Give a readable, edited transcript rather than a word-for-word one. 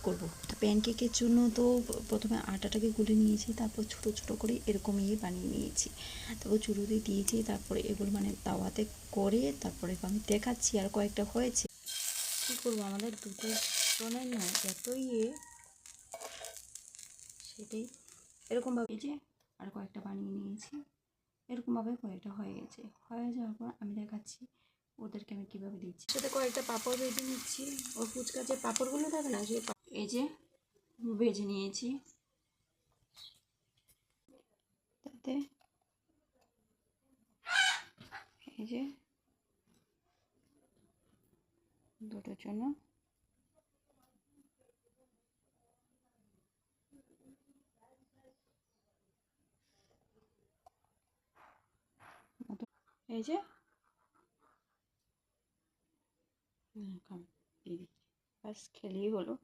করব। তো প্যানকেকের জন্য তো প্রথমে আটাটাকে গুলে নিয়েছি, তারপর ছোট ছোট করে এরকমই বানিয়ে নিয়েছি, তারপর চুরুতে দিয়েছি, তারপরে এগুলো মানে তাওয়াতে করে তারপরে আমি দেখাচ্ছি আর কয়েকটা হয়েছে। কী করবো, আমাদের দুটো জনের না এতই সেটাই এরকমভাবে যে আর কয়েকটা বানিয়ে নিয়েছি, এরকমভাবে কয়েকটা হয়ে গেছে। হয়ে যাওয়ার পর আমি দেখাচ্ছি ওদেরকে আমি কীভাবে দিচ্ছি। সাথে কয়েকটা পাঁপড় ভেজে নিচ্ছি, ওই ফুচকা যে পাঁপড়গুলো থাকে না, সেই এই যে ভেজে নিয়েছি। তাতে এই যে দুটোর জন্য এই যে দিয়ে দিচ্ছি, বাস খেলেই হলো।